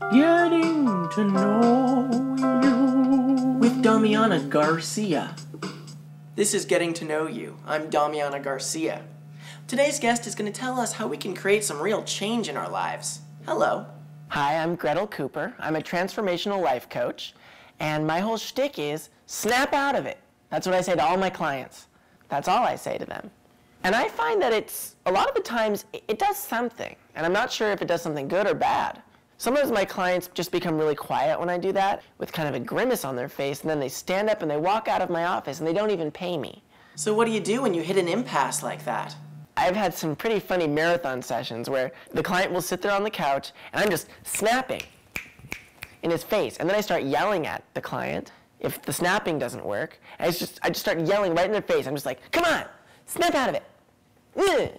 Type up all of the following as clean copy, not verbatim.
Getting to know you with Damiana Garcia. This is Getting to Know You. I'm Damiana Garcia. Today's guest is going to tell us how we can create some real change in our lives. Hello. Hi, I'm Gretel Cooper. I'm a transformational life coach, and my whole shtick is snap out of it. That's what I say to all my clients. That's all I say to them. And I find that a lot of the times it does something, and I'm not sure if it does something good or bad. Sometimes my clients just become really quiet when I do that, with kind of a grimace on their face, and then they stand up and they walk out of my office and they don't even pay me. So what do you do when you hit an impasse like that? I've had some pretty funny marathon sessions where the client will sit there on the couch and I'm just snapping in his face, and then I start yelling at the client if the snapping doesn't work. And I just start yelling right in their face. I'm just like, come on, snap out of it. Ugh.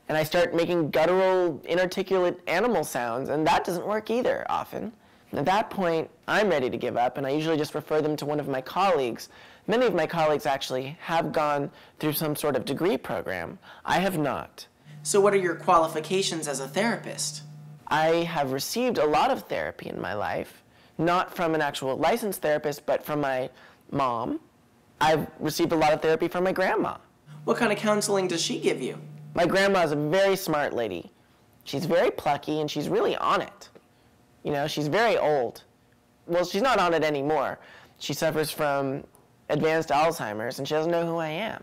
And I start making guttural, inarticulate animal sounds, and that doesn't work either often. And at that point, I'm ready to give up, and I usually just refer them to one of my colleagues. Many of my colleagues actually have gone through some sort of degree program. I have not. So what are your qualifications as a therapist? I have received a lot of therapy in my life, not from an actual licensed therapist, but from my mom. I've received a lot of therapy from my grandma. What kind of counseling does she give you? My grandma is a very smart lady. She's very plucky, and she's really on it. You know, she's very old. Well, she's not on it anymore. She suffers from advanced Alzheimer's, and she doesn't know who I am.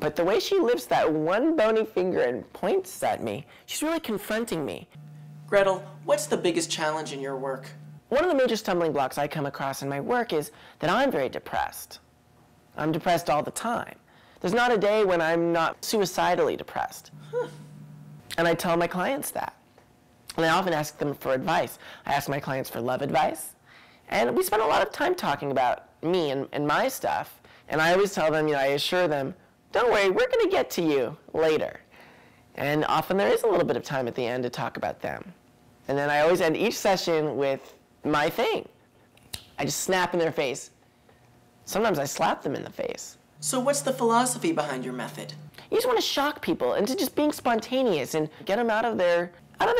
But the way she lifts that one bony finger and points at me, she's really confronting me. Gretel, what's the biggest challenge in your work? One of the major stumbling blocks I come across in my work is that I'm very depressed. I'm depressed all the time. There's not a day when I'm not suicidally depressed. And I tell my clients that. And I often ask them for advice. I ask my clients for love advice. And we spend a lot of time talking about me and my stuff. And I always tell them, I assure them, don't worry, we're going to get to you later. And often there is a little bit of time at the end to talk about them. And then I always end each session with my thing. I just snap in their face. Sometimes I slap them in the face. So what's the philosophy behind your method? You just want to shock people into just being spontaneous and get them out of their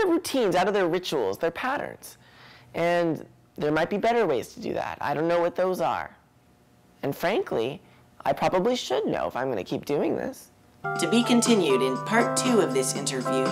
routines, out of their rituals, their patterns. And there might be better ways to do that. I don't know what those are. And frankly, I probably should know if I'm going to keep doing this. To be continued in part 2 of this interview.